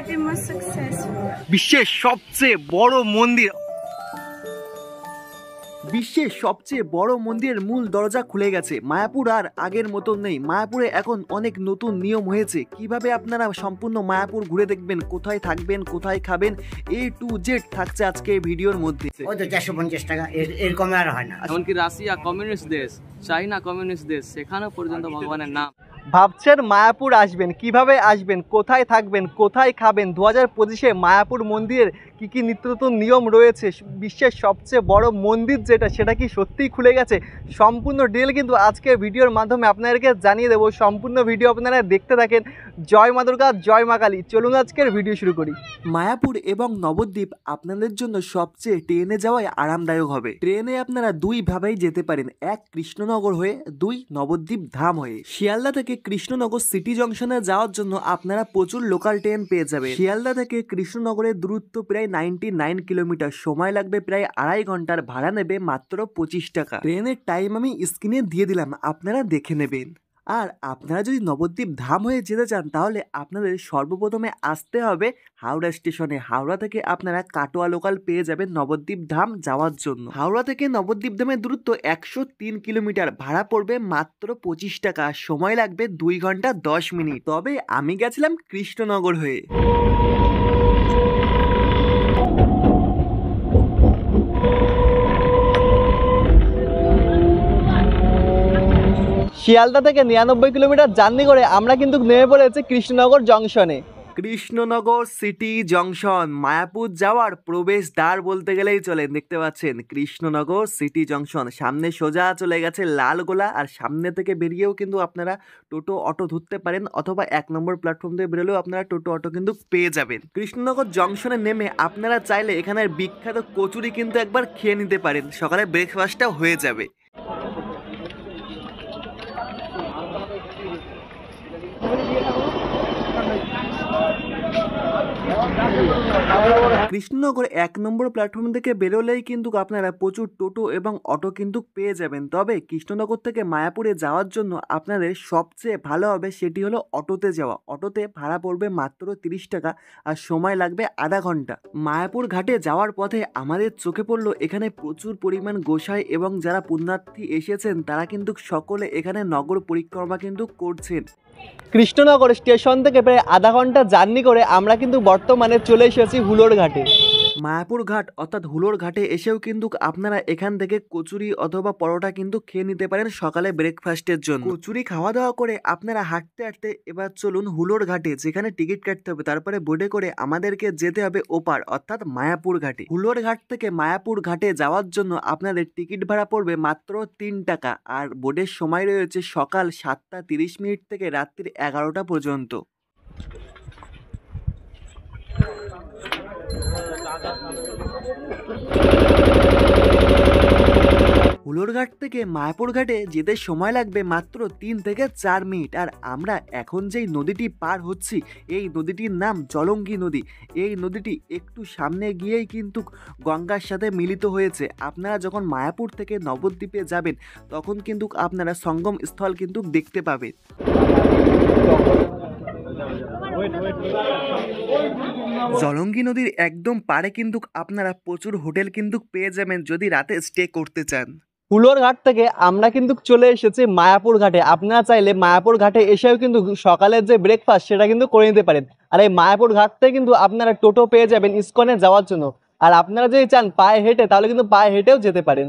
be more successful. বিশ্বের সবচেয়ে বড় মন্দির বিশ্বের সবচেয়ে বড় মন্দিরের মূল দরজা খুলে গেছে। মায়াপুর আর আগের মতো নেই। মায়াপুরে এখন অনেক নতুন নিয়ম হয়েছে। কিভাবে আপনারা সম্পূর্ণ মায়াপুর ঘুরে দেখবেন, কোথায় থাকবেন, কোথায় খাবেন, A to Z থাকছে আজকে এই ভিডিওর মধ্যে। ওই তো 450 টাকা, এর কমে আর হয় না। এমনকি রাশিয়া কমিউনিস্ট দেশ, চাইনা কমিউনিস্ট দেশ, সেখানেও পর্যন্ত ভগবানের নাম। ভাবছেন মায়াপুর আসবেন, কিভাবে আসবেন, কোথায় থাকবেন, কোথায় খাবেন, 2025-এ মায়াপুর মন্দিরের কি কি নিত্য নতুন নিয়ম রয়েছে, বিশ্বের সবচেয়ে বড় মন্দির যেটা, সেটা কি সত্যিই খুলে গেছে, সম্পূর্ণ ডিটেল কিন্তু আজকে ভিডিওর মাধ্যমে আপনাদেরকে জানিয়ে দেবো। সম্পূর্ণ ভিডিও আপনারা দেখতে থাকেন। জয় মা দুর্গা, জয় মা কালী। চলুন আজকের ভিডিও শুরু করি। মায়াপুর এবং নবদ্বীপ আপনাদের জন্য সবচেয়ে ট্রেনে যাওয়াই আরামদায়ক হবে। ট্রেনে আপনারা দুইভাবেই যেতে পারেন, এক কৃষ্ণনগর হয়ে, দুই নবদ্বীপ ধাম হয়ে। শিয়ালদা থেকে কৃষ্ণনগর সিটি জংশনে যাওয়ার জন্য আপনারা প্রচুর লোকাল ট্রেন পেয়ে যাবেন। শিয়ালদা থেকে কৃষ্ণনগরের দূরত্ব প্রায় 99 কিলোমিটার, সময় লাগবে প্রায় 2.5 ঘন্টার, ভাড়া নেবে মাত্র 25 টাকা। ট্রেনের টাইম আমি স্ক্রিনে দিয়ে দিলাম, আপনারা দেখে নেবেন। আর আপনারা যদি নবদ্বীপ ধাম হয়ে যেতে চান তাহলে আপনাদের সর্বপ্রথমে আসতে হবে হাওড়া স্টেশনে। হাওড়া থেকে আপনারা কাটোয়া লোকাল পেয়ে যাবেন নবদ্বীপ ধাম যাওয়ার জন্য। হাওড়া থেকে নবদ্বীপ ধামের দূরত্ব 103 কিলোমিটার, ভাড়া পড়বে মাত্র 25 টাকা, সময় লাগবে 2 ঘন্টা 10 মিনিট। তবে আমি গেছিলাম কৃষ্ণনগর হয়ে। শিয়ালদা থেকে 99 কিলোমিটার জার্নি করে আমরা কিন্তু নেমে পড়েছি কৃষ্ণনগর জংশনে। কৃষ্ণনগর সিটি জংশন মায়াপুর যাওয়ার প্রবেশ দ্বার বলতে গেলেই চলে। দেখতে পাচ্ছেন কৃষ্ণনগর সিটি জংশন, সামনে সোজা চলে গেছে লালগোলা, আর সামনে থেকে বেরিয়েও কিন্তু আপনারা টোটো অটো ধরতে পারেন, অথবা 1 নম্বর প্ল্যাটফর্ম থেকে বেরোলেও আপনারা টোটো অটো কিন্তু পেয়ে যাবেন। কৃষ্ণনগর জংশনে নেমে আপনারা চাইলে এখানের বিখ্যাত কচুরি কিন্তু একবার খেয়ে নিতে পারেন, সকালে ব্রেকফাস্টটা হয়ে যাবে। কৃষ্ণনগর 1 নম্বর প্ল্যাটফর্ম থেকে বেরোলেই কিন্তু আপনারা প্রচুর টোটো এবং অটো কিন্তু পেয়ে যাবেন। তবে কৃষ্ণনগর থেকে মায়াপুরে যাওয়ার জন্য আপনাদের সবচেয়ে ভালো হবে সেটি হলো অটোতে যাওয়া। অটোতে ভাড়া পড়বে মাত্র 30 টাকা, আর সময় লাগবে আধা ঘন্টা। মায়াপুর ঘাটে যাওয়ার পথে আমাদের চোখে পড়লো এখানে প্রচুর পরিমাণ গোসাই এবং যারা পুণ্যার্থী এসেছেন তারা কিন্তু সকলে এখানে নগর পরিক্রমা কিন্তু করছেন। কৃষ্ণনগর স্টেশন থেকে প্রায় আধা ঘন্টা জার্নি করে আমরা কিন্তু বর্তমানে চলে এসেছি হুলোর ঘাটে। মায়াপুর ঘাট অর্থাৎ হুলোর ঘাটে এসেও কিন্তু আপনারা এখান থেকে কচুরি অথবা পরোটা কিন্তু খেয়ে নিতে পারেন সকালে ব্রেকফাস্টের জন্য। কচুরি খাওয়া দাওয়া করে আপনারা হাঁটতে হাঁটতে এবার চলুন হুলোর ঘাটে, যেখানে টিকিট কাটতে হবে, তারপরে বোটে করে আমাদেরকে যেতে হবে ওপার অর্থাৎ মায়াপুর ঘাটে। হুলোর ঘাট থেকে মায়াপুর ঘাটে যাওয়ার জন্য আপনাদের টিকিট ভাড়া পড়বে মাত্র 3 টাকা, আর বোটের সময় রয়েছে সকাল 7:30 থেকে রাত্রির 11টা পর্যন্ত। হুলোর ঘাট থেকে মায়াপুর ঘাটে যেতে সময় লাগবে মাত্র 3 থেকে 4 মিনিট। আর আমরা এখন যেই নদীটি পার হচ্ছি এই নদীটির নাম জলঙ্গি নদী। এই নদীটি একটু সামনে গিয়েই কিন্তু গঙ্গার সাথে মিলিত হয়েছে। আপনারা যখন মায়াপুর থেকে নবদ্বীপে যাবেন তখন কিন্তু আপনারা সঙ্গম স্থল কিন্তু দেখতে পাবেন। জলঙ্গি নদীর একদম পাড়ে কিন্তু আপনারা প্রচুর হোটেল কিন্তু পেয়ে যাবেন যদি রাতে স্টে করতে চান। হুলোর ঘাট থেকে আমরা কিন্তু চলে এসেছি মায়াপুর ঘাটে। আপনারা চাইলে মায়াপুর ঘাটে এসেও কিন্তু সকালের যে ব্রেকফাস্ট সেটা কিন্তু করে নিতে পারেন। আর এই মায়াপুর ঘাট থেকে কিন্তু আপনারা টোটো পেয়ে যাবেন ইসকনে যাওয়ার জন্য। আর আপনারা যদি চান পায়ে হেঁটে তাহলে কিন্তু পায়ে হেঁটেও যেতে পারেন।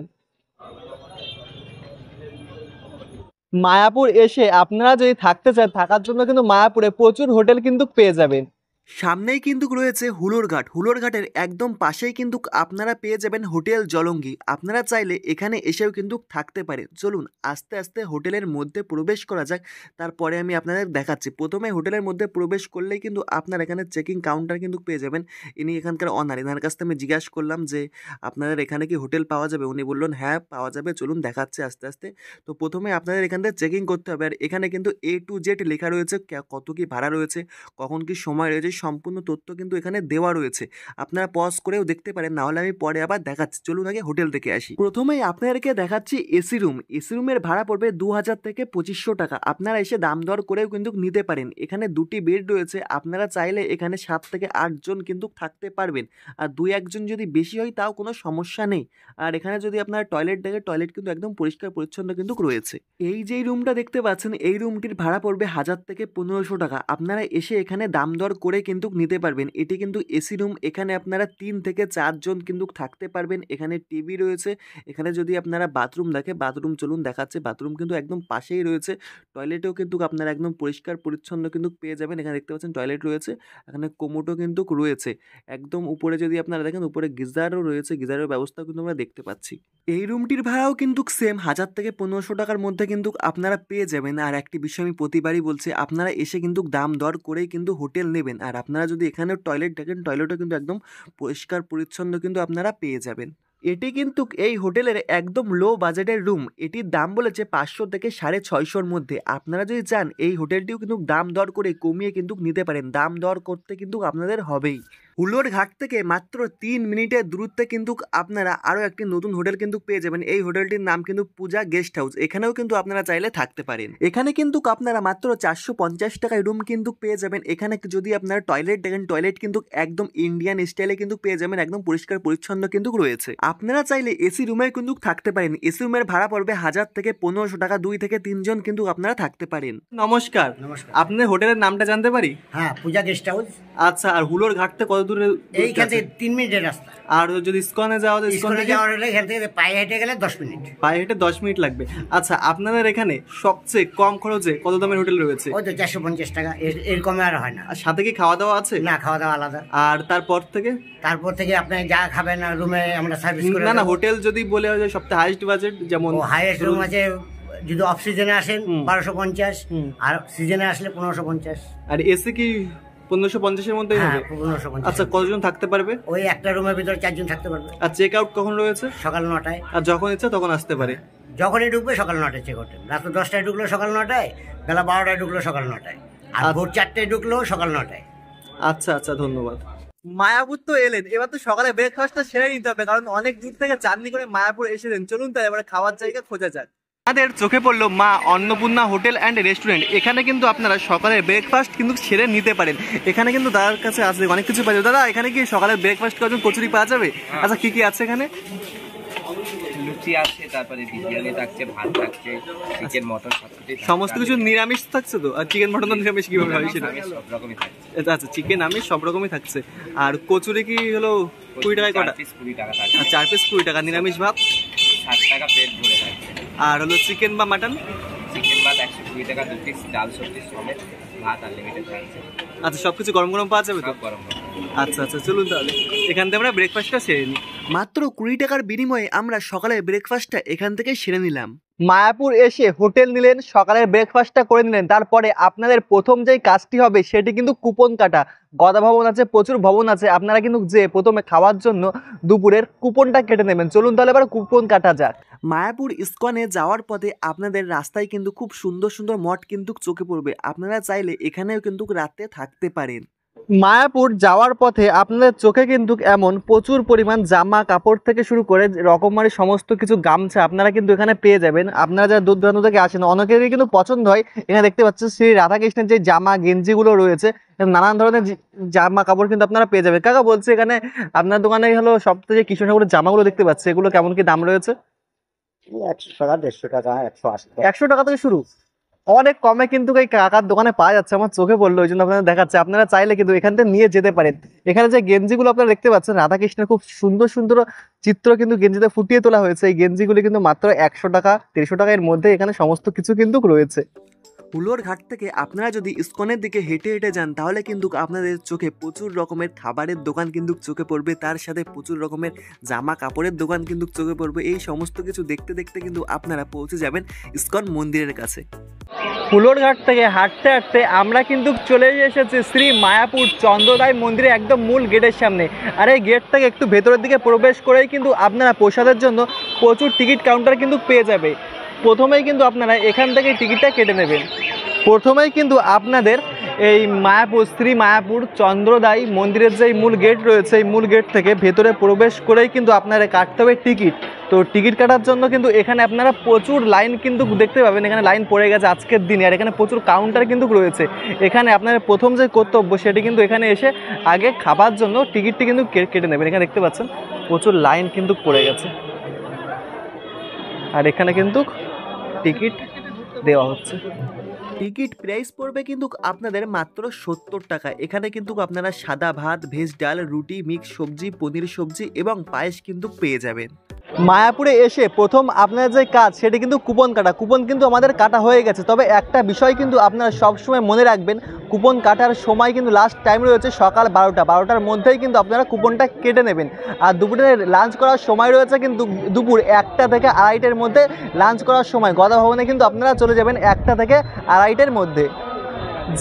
মায়াপুর এসে আপনারা যদি থাকতে চান, থাকার জন্য কিন্তু মায়াপুরে প্রচুর হোটেল কিন্তু পেয়ে যাবেন। সামনেই কিন্তু রয়েছে হুলোর ঘাট। হুলোর ঘাটের একদম পাশেই কিন্তু আপনারা পেয়ে যাবেন হোটেল জলঙ্গি। আপনারা চাইলে এখানে এসেও কিন্তু থাকতে পারেন। চলুন আস্তে আস্তে হোটেলের মধ্যে প্রবেশ করা যাক, তারপরে আমি আপনাদের দেখাচ্ছি। প্রথমে হোটেলের মধ্যে প্রবেশ করলেই কিন্তু আপনার এখানে চেকিং কাউন্টার কিন্তু পেয়ে যাবেন। ইনি এখানকার অনার, এনার কাছ থেকে আমি জিজ্ঞাসা করলাম যে আপনাদের এখানে কি হোটেল পাওয়া যাবে। উনি বললেন হ্যাঁ পাওয়া যাবে, চলুন দেখাচ্ছে আস্তে আস্তে। তো প্রথমে আপনাদের এখান থেকে চেকিং করতে হবে। আর এখানে কিন্তু A to Z লেখা রয়েছে, কত কি ভাড়া রয়েছে, কখন কি সময় রয়েছে, সম্পূর্ণ তথ্য কিন্তু এখানে দেওয়া রয়েছে। আপনারা পজ করেও দেখতে পারেন, না হলে আমি পরে আবার দেখাচ্ছি। চলুন আগে হোটেল থেকে আসি। প্রথমেই আপনাদেরকে দেখাচ্ছি এসি রুম। এসি রুমের ভাড়া পড়বে 2000 থেকে 2500 টাকা। আপনারা এসে দাম দর করেও কিন্তু নিতে পারেন। এখানে 2টি বেড রয়েছে, আপনারা চাইলে এখানে 7 থেকে 8 জন কিন্তু থাকতে পারবেন। আর 2-1 জন যদি বেশি হয় তাও কোনো সমস্যা নেই। আর এখানে যদি আপনারা টয়লেট দেখেন, টয়লেট কিন্তু একদম পরিষ্কার পরিচ্ছন্ন কিন্তু রয়েছে। এই যে রুমটা দেখতে পাচ্ছেন, এই রুমটির ভাড়া পড়বে 1000 থেকে 1500 টাকা। আপনারা এসে এখানে দাম দর করে কিন্তু নিতে পারবেন। এটি কিন্তু এসি রুম, এখানে আপনারা 3 থেকে 4 জন কিন্তু থাকতে পারবেন। এখানে টিভি রয়েছে। এখানে যদি আপনারা বাথরুম দেখে, বাথরুম চলুন দেখাচ্ছে, বাথরুম কিন্তু একদম পাশেই রয়েছে। টয়লেটেও কিন্তু আপনারা একদম পরিষ্কার পরিচ্ছন্ন কিন্তু পেয়ে যাবেন। এখানে দেখতে পাচ্ছেন টয়লেট রয়েছে, এখানে কোমোডও কিন্তু রয়েছে। একদম উপরে যদি আপনারা দেখেন, উপরে গিজারও রয়েছে, গিজারের ব্যবস্থাও কিন্তু আমরা দেখতে পাচ্ছি। এই রুমটির ভাড়াও কিন্তু সেম 1000 থেকে 1500 টাকার মধ্যে কিন্তু আপনারা পেয়ে যাবেন। আর একটি বিষয় আমি প্রতিবারই বলছি, আপনারা এসে কিন্তু দাম দর করেই কিন্তু হোটেল নেবেন। আর আপনারা যদি এখানে টয়লেট দেখেন, টয়লেটও কিন্তু একদম পরিষ্কার পরিচ্ছন্ন কিন্তু আপনারা পেয়ে যাবেন। এটি কিন্তু এই হোটেলের একদম লো বাজেটের রুম। এটির দাম বলেছে 500 থেকে 650-র মধ্যে। আপনারা যদি চান এই হোটেলটিও কিন্তু দাম দর করে কমিয়ে কিন্তু নিতে পারেন। দাম দর করতে কিন্তু আপনাদের হবেই। হুলোর ঘাট থেকে মাত্র 3 মিনিটের দূরত্বে কিন্তু আপনারা আরও একটি নতুন হোটেল কিন্তু পেয়ে যাবেন। এই হোটেলটির নাম কিন্তু পূজা গেস্ট হাউস। এখানেও কিন্তু আপনারা চাইলে থাকতে পারেন। এখানে কিন্তু আপনারা মাত্র 450 টাকায় রুম কিন্তু পেয়ে যাবেন। এখানে যদি আপনারা টয়লেট দেখেন, টয়লেট কিন্তু একদম ইন্ডিয়ান স্টাইলে কিন্তু পেয়ে যাবেন, একদম পরিষ্কার পরিচ্ছন্ন কিন্তু রয়েছে। আপনারা চাইলে এসি রুমে কিন্তু থাকতে পারেন। এসি রুমের ভাড়া পড়বে 1000 থেকে 1500 টাকা। 2 থেকে 3 জন কিন্তু আপনারা থাকতে পারেন। নমস্কার, নমস্কার। আপনাদের হোটেলের নামটা জানতে পারি? হ্যাঁ, পূজা গেস্ট হাউস। আচ্ছা, আর হুলোর ঘাট থেকে কত দূরে? এইখান থেকে 3 মিনিটের রাস্তা। আর যদি ইসকনে যাওয়া যায়, স্কুলে যাওয়ার হলে এখান থেকে পায়ে হেঁটে গেলে 10 মিনিট। পায়ে হেঁটে 10 মিনিট লাগবে। আচ্ছা, আপনাদের এখানে সবচেয়ে কম খরচে কত দামের হোটেল রয়েছে? ওই তো 450 টাকা, এর কমে আর হয় না। আর সাথে কি খাওয়া দাওয়া আছে? না, খাওয়া দাওয়া আলাদা। আর তারপর থেকে আপনি যা খাবেন রুমে আমরা সার্ভিস করে না, দেব। হোটেল যদি বলে হয় সবচেয়ে হাইয়েস্ট বাজেট, যেমন হাইয়েস্ট রুম আছে, যদি অফ সিজনে আসেন 1250, আর সিজনে আসলে 1550। আর এসি কি 1550-এর মধ্যেই হবে? 1550। আচ্ছা, কতজন থাকতে পারবে? ওই একটা রুমের ভিতরে 4 জন থাকতে পারবে। আর চেক আউট কখন রয়েছে? সকাল 9টায়। আর যখন ইচ্ছা তখন আসতে পারে? যখনই ঢুকবে সকাল 9টায় চেক আউট। রাত 10টায় ঢুকলো সকাল 9টায়, বেলা 12টায় ঢুকলো সকাল 9টায়, আর ভোর 4টায় ঢুকলো সকাল 9টায়। আচ্ছা আচ্ছা, ধন্যবাদ। মায়াপুর তো এলেন, এবার তো সকালে ব্রেকফাস্টটা সেরে নিতে হবে, কারণ অনেক দূর থেকে জার্নি করে মায়াপুর এসেছেন। চলুন তাই এবার খাওয়ার জায়গা খোঁজা যাক। আমাদের চোখে পড়লো মা অন্নপূর্ণা হোটেল অ্যান্ড রেস্টুরেন্ট। এখানে কিন্তু আপনারা সকালের ব্রেকফাস্ট কিন্তু সেরে নিতে পারেন। এখানে কিন্তু দাদার কাছে আছে অনেক কিছু পাওয়া যাবে। দাদা, এখানে কি সকালের ব্রেকফাস্ট করার জন্য কচুরি পাওয়া যাবে? আচ্ছা, কি কি আছে এখানে? লুচি আছে, তারপরে বিরিয়ানি থাকছে, ভাত থাকছে, চিকেন মটন সমস্ত কিছু নিরামিষ থাকছে তো? আর চিকেন মটন নিরামিষ কিভাবে হয় সেটা? সব রকমই থাকছে। আচ্ছা, চিকেন আমিষ সব রকমই থাকছে। আর কচুরি কি হলো 20 টাকায় কটা? 4 পিস 20 টাকা থাকছে। আর 4 পিস 20 টাকা। নিরামিষ ভাত 60 টাকা পেট ভরে থাকছে। আর হলো চিকেন বা মাটন? চিকেন ভাত 120 টাকা 2 পিস, ডাল সবজি সমেত ভাত আনলিমিটেড থাকছে। আচ্ছা, সবকিছু গরম গরম পাওয়া যাবে তো? সব গরম গরম। আচ্ছা আচ্ছা, চলুন তাহলে এখান থেকে আমরা ব্রেকফাস্টটা সেরে নিই। মাত্র 20 টাকার বিনিময়ে আমরা সকালের ব্রেকফাস্টটা এখান থেকে সেরে নিলাম। মায়াপুর এসে হোটেল নিলেন, সকালের ব্রেকফাস্টটা করে নিলেন, তারপরে আপনাদের প্রথম যেই কাজটি হবে সেটি কিন্তু কুপন কাটা। গদা ভবন আছে, প্রচুর ভবন আছে, আপনারা কিন্তু যে প্রথমে খাওয়ার জন্য দুপুরের কুপনটা কেটে নেবেন। চলুন তাহলে এবার কুপন কাটা যাক। মায়াপুর ইসকনে যাওয়ার পথে আপনাদের রাস্তায় কিন্তু খুব সুন্দর সুন্দর মঠ কিন্তু চোখে পড়বে। আপনারা চাইলে এখানেও কিন্তু রাতে থাকতে পারেন। মায়াপুর যাওয়ার পথে আপনাদের চোখে কিন্তু এমন প্রচুর পরিমাণ জামা কাপড় থেকে শুরু করে রকমারি সমস্ত কিছু গামছা আপনারা কিন্তু এখানে পেয়ে যাবেন। আপনারা যারা দূর দূরান্ত থেকে আসেন, অনেকেরই কিন্তু পছন্দ হয়। এখানে দেখতে পাচ্ছেন শ্রী রাধাকৃষ্ণের যে জামা গেঞ্জিগুলো রয়েছে, নানান ধরনের জামা কাপড় কিন্তু আপনারা পেয়ে যাবেন। কাকা বলছে, এখানে আপনার দোকানে হলো সবথেকে কৃষ্ণ ঠাকুরের জামাগুলো দেখতে পাচ্ছি, এগুলো কেমন কি দাম রয়েছে? 100 টাকা, 150 টাকা, 180 টাকা। 100 টাকা থেকে শুরু, অনেক কমে কিন্তু এই কাকার দোকানে পাওয়া যাচ্ছে। আমার চোখে পড়লো, ওই জন্য আপনাদের দেখাচ্ছে। আপনারা চাইলে কিন্তু এখান থেকে নিয়ে যেতে পারেন। এখানে যে গেঞ্জিগুলো আপনারা দেখতে পাচ্ছেন, রাধাকৃষ্ণের খুব সুন্দর সুন্দর চিত্র কিন্তু গেঞ্জিতে ফুটিয়ে তোলা হয়েছে। এই গেঞ্জিগুলি কিন্তু মাত্র 100 টাকা 150 টাকার মধ্যে এখানে সমস্ত কিছু কিন্তু রয়েছে। হুলোর ঘাট থেকে আপনারা যদি ইসকনের দিকে হেঁটে হেঁটে যান, তাহলে কিন্তু আপনাদের চোখে প্রচুর রকমের খাবারের দোকান কিন্তু চোখে পড়বে, তার সাথে প্রচুর রকমের জামা কাপড়ের দোকান কিন্তু চোখে পড়বে। এই সমস্ত কিছু দেখতে দেখতে কিন্তু আপনারা পৌঁছে যাবেন ইসকন মন্দিরের কাছে। হুলোর ঘাট থেকে হাঁটতে হাঁটতে আমরা কিন্তু চলে এসেছি শ্রী মায়াপুর চন্দ্রদাই মন্দিরে একদম মূল গেটের সামনে। আর এই গেট থেকে একটু ভেতরের দিকে প্রবেশ করেই কিন্তু আপনারা প্রসাদের জন্য প্রচুর টিকিট কাউন্টার কিন্তু পেয়ে যাবে। প্রথমেই কিন্তু আপনারা এখান থেকে টিকিটটা কেটে নেবেন। প্রথমেই কিন্তু আপনাদের এই মায়াপুর শ্রী মায়াপুর চন্দ্রদাই মন্দিরের যে মূল গেট রয়েছে এই মূল গেট থেকে ভেতরে প্রবেশ করেই কিন্তু আপনারা কাটতে হবে টিকিট। তো টিকিট কাটার জন্য কিন্তু এখানে আপনারা প্রচুর লাইন কিন্তু দেখতে পাবেন, এখানে লাইন পড়ে গেছে আজকের দিনে। আর এখানে প্রচুর কাউন্টার কিন্তু রয়েছে। এখানে আপনার প্রথম যে কর্তব্য সেটি কিন্তু এখানে এসে আগে খাবার জন্য টিকিটটি কিন্তু কেটে নেবেন। এখানে দেখতে পাচ্ছেন প্রচুর লাইন কিন্তু পড়ে গেছে, আর এখানে কিন্তু টিকিট দেওয়া হচ্ছে। টিকিট প্রাইস পড়বে কিন্তু আপনাদের মাত্র 70 টাকা। এখানে কিন্তু আপনারা সাদা ভাত, ভেজ ডাল, রুটি, মিক্স সবজি, পনির সবজি এবং পায়েস কিন্তু পেয়ে যাবেন। মায়াপুরে এসে প্রথম আপনার যে কাজ সেটি কিন্তু কুপন কাটা। কুপন কিন্তু আমাদের কাটা হয়ে গেছে, তবে একটা বিষয় কিন্তু আপনারা সবসময় মনে রাখবেন, কুপন কাটার সময় কিন্তু লাস্ট টাইম রয়েছে সকাল 12টার মধ্যেই কিন্তু আপনারা কুপনটা কেটে নেবেন। আর দুপুরে লাঞ্চ করার সময় রয়েছে কিন্তু দুপুর 1টা থেকে 2:30-এর মধ্যে লাঞ্চ করার সময়। গদা ভবনে কিন্তু আপনারা চলে যাবেন 1টা থেকে 2:30-এর মধ্যে।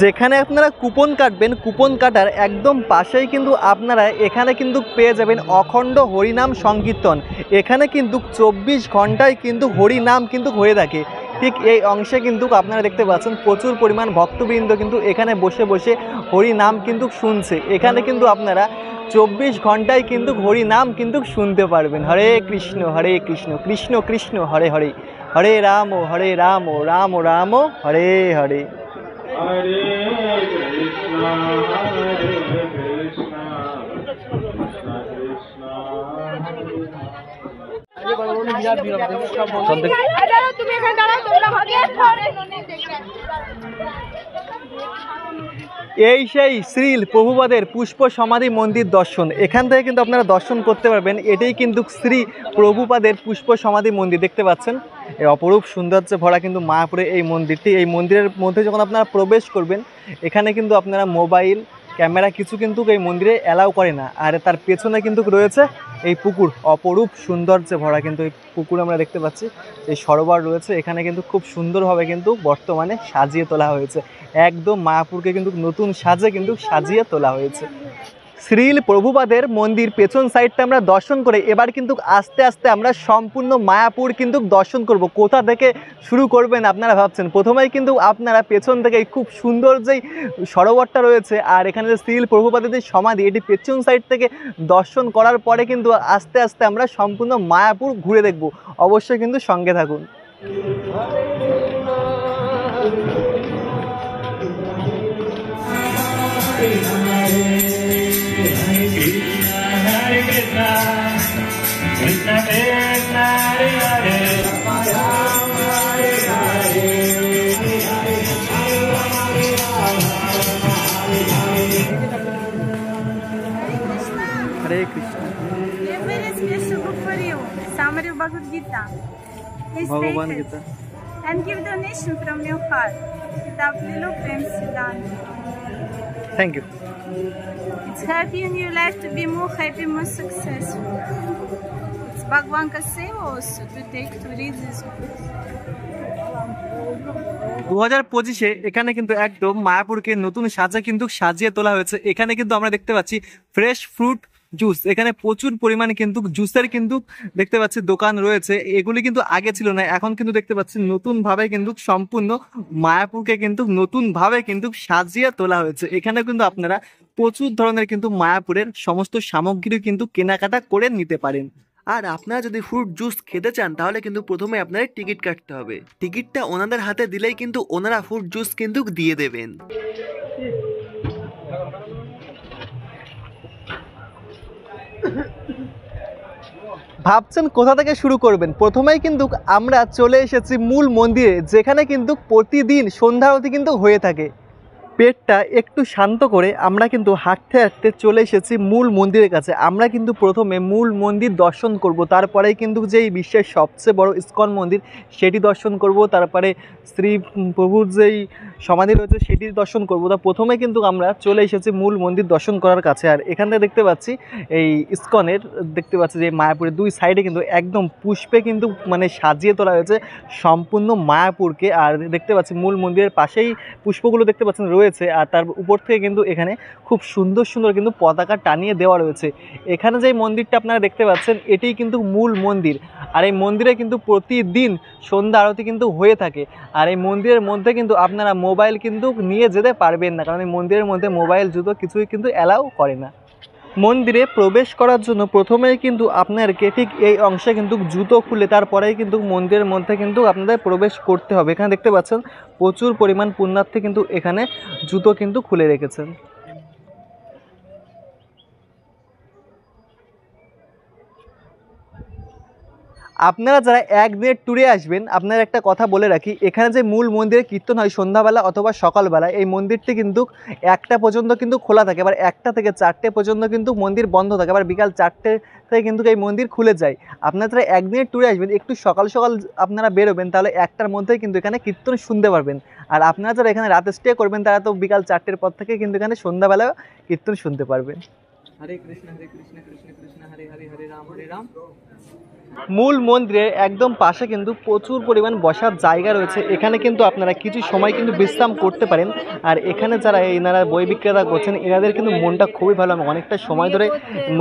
যেখানে আপনারা কুপন কাটবেন, কুপন কাটার একদম পাশেই কিন্তু আপনারা এখানে কিন্তু পেয়ে যাবেন অখণ্ড হরিনাম সংকীর্তন। এখানে কিন্তু 24 ঘন্টায় কিন্তু হরিনাম কিন্তু হয়ে থাকে। ঠিক এই অংশে কিন্তু আপনারা দেখতে পাচ্ছেন প্রচুর পরিমাণ ভক্তবৃন্দ কিন্তু এখানে বসে বসে হরিনাম কিন্তু শুনছে। এখানে কিন্তু আপনারা 24 ঘন্টায় কিন্তু হরিনাম কিন্তু শুনতে পারবেন। হরে কৃষ্ণ কৃষ্ণ কৃষ্ণ হরে হরে, হরে রাম রাম রাম হরে হরে। এই সেই শ্রীল প্রভুপাদের পুষ্প সমাধি মন্দির দর্শন। এখান থেকে কিন্তু আপনারা দর্শন করতে পারবেন। এটাই কিন্তু শ্রী প্রভুপাদের পুষ্প সমাধি মন্দির। দেখতে পাচ্ছেন এই অপরূপ সৌন্দর্যে ভরা কিন্তু মায়াপুরে এই মন্দিরটি। এই মন্দিরের মধ্যে যখন আপনারা প্রবেশ করবেন এখানে কিন্তু আপনারা মোবাইল ক্যামেরা কিছু কিন্তু এই মন্দিরে অ্যালাউ করে না। আর তার পেছনে কিন্তু রয়েছে এই পুকুর, অপরূপ সৌন্দর্যে ভরা কিন্তু এই পুকুর আমরা দেখতে পাচ্ছি। এই সরোবর রয়েছে, এখানে কিন্তু খুব সুন্দরভাবে কিন্তু বর্তমানে সাজিয়ে তোলা হয়েছে। একদম মায়াপুরকে কিন্তু নতুন সাজে কিন্তু সাজিয়ে তোলা হয়েছে। শ্রীল প্রভুপাদের মন্দির পেছন সাইডটা আমরা দর্শন করে এবার কিন্তু আস্তে আস্তে আমরা সম্পূর্ণ মায়াপুর কিন্তু দর্শন করব। কোথা থেকে শুরু করবেন আপনারা ভাবছেন? প্রথমেই কিন্তু আপনারা পেছন থেকে খুব সুন্দর যেই সরোবরটা রয়েছে আর এখানে যে শ্রীল প্রভুপাদের যে সমাধি এটি পেছন সাইড থেকে দর্শন করার পরে কিন্তু আস্তে আস্তে আমরা সম্পূর্ণ মায়াপুর ঘুরে দেখব। অবশ্যই কিন্তু সঙ্গে থাকুন। Hare Krishna. Every special book for you. Summary of Bhagavad Gita. Please Bhagavad take it Gita. and give donation from your heart. Without little Prem Siddhant. Thank you. It's happy in your life to be more happy, more successful. It's Bhagwan Kaseva also to take to read this book. 2025-এ এখানে কিন্তু একদম মায়াপুরকে নতুন সাজে কিন্তু সাজিয়ে তোলা হয়েছে। এখানে কিন্তু আমরা দেখতে পাচ্ছি ফ্রেশ ফ্রুট জুস। এখানে প্রচুর পরিমাণে কিন্তু জুসের কিন্তু দেখতে পাচ্ছি দোকান রয়েছে। এগুলি কিন্তু আগে ছিল না, এখন কিন্তু দেখতে পাচ্ছি নতুন ভাবে কিন্তু সম্পূর্ণ মায়াপুরকে কিন্তু নতুন ভাবে কিন্তু সাজিয়ে তোলা হয়েছে। এখানে কিন্তু আপনারা প্রচুর ধরনের কিন্তু মায়াপুরের সমস্ত সামগ্রী কিন্তু কেনাকাটা করে নিতে পারেন। আর আপনারা যদি ফ্রুট জুস খেতে চান তাহলে কিন্তু প্রথমে আপনাদের টিকিট কাটতে হবে। টিকিটটা ওনাদের হাতে দিলেই কিন্তু ওনারা ফ্রুট জুস কিন্তু দিয়ে দেবেন। ভাবছেন কোথা থেকে শুরু করবেন? প্রথমেই কিন্তু আমরা চলে এসেছি মূল মন্দিরে, যেখানে কিন্তু প্রতিদিন সন্ধ্যা আরতি কিন্তু হয়ে থাকে। পেটটা একটু শান্ত করে আমরা কিন্তু হাঁটতে হাঁটতে চলে এসেছি মূল মন্দিরের কাছে। আমরা কিন্তু প্রথমে মূল মন্দির দর্শন করব, তারপরেই কিন্তু যেই বিশ্বের সবচেয়ে বড় ইস্কন মন্দির সেটি দর্শন করব, তারপরে শ্রী প্রভুর যেই সমাধি রয়েছে সেটি দর্শন করব। তা প্রথমে কিন্তু আমরা চলে এসেছি মূল মন্দির দর্শন করার কাছে। আর এখান থেকে দেখতে পাচ্ছি এই ইস্কনের দেখতে পাচ্ছি যে মায়াপুরের দুই সাইডে কিন্তু একদম পুষ্পে কিন্তু মানে সাজিয়ে তোলা হয়েছে সম্পূর্ণ মায়াপুরকে। আর দেখতে পাচ্ছি মূল মন্দিরের পাশেই পুষ্পগুলো দেখতে পাচ্ছেন রয়েছে, আর তার উপর থেকে কিন্তু এখানে খুব সুন্দর সুন্দর কিন্তু পতাকা টানিয়ে দেওয়া রয়েছে। এখানে যে মন্দিরটা আপনারা দেখতে পাচ্ছেন এটিই কিন্তু মূল মন্দির। আর এই মন্দিরে কিন্তু প্রতিদিন সন্ধ্যা আরতি কিন্তু হয়ে থাকে। আর এই মন্দিরের মধ্যে কিন্তু আপনারা মোবাইল কিন্তু নিয়ে যেতে পারবেন না, কারণ এই মন্দিরের মধ্যে মোবাইল জুতো কিছুই কিন্তু অ্যালাউ করে না। মন্দিরে প্রবেশ করার জন্য প্রথমেই কিন্তু আপনাদেরকে ঠিক এই অংশে কিন্তু জুতো খুলে তারপরেই কিন্তু মন্দিরের মধ্যে কিন্তু আপনাদের প্রবেশ করতে হবে। এখানে দেখতে পাচ্ছেন প্রচুর পরিমাণ পুণ্যার্থী কিন্তু এখানে জুতো কিন্তু খুলে রেখেছেন। আপনারা যারা একদিনের ট্যুরে আসবেন, আপনারা একটা কথা বলে রাখি, এখানে যে মূল মন্দিরে কীর্তন হয় সন্ধ্যাবেলা অথবা সকালবেলা, এই মন্দিরটি কিন্তু 1টা পর্যন্ত কিন্তু খোলা থাকে, আবার 1টা থেকে 4টে পর্যন্ত কিন্তু মন্দির বন্ধ থাকে, আবার বিকাল 4টে থেকে কিন্তু এই মন্দির খুলে যায়। আপনারা যারা একদিনের ট্যুরে আসবেন একটু সকাল সকাল আপনারা বেরোবেন, তাহলে 1টার মধ্যেই কিন্তু এখানে কীর্তন শুনতে পারবেন। আর আপনারা যারা এখানে রাতে স্টে করবেন তারা তো বিকাল 4টের পর থেকে কিন্তু এখানে সন্ধ্যাবেলা কীর্তন শুনতে পারবেন। হরে কৃষ্ণ কৃষ্ণ কৃষ্ণ হরে হরে, হরে রাম। মূল মন্দিরের একদম পাশে কিন্তু প্রচুর পরিমাণ বসার জায়গা রয়েছে, এখানে কিন্তু আপনারা কিছু সময় কিন্তু বিশ্রাম করতে পারেন। আর এখানে যারা এনারা বই বিক্রেতা করছেন এনাদের কিন্তু মনটা খুবই ভালো। আমি অনেকটা সময় ধরে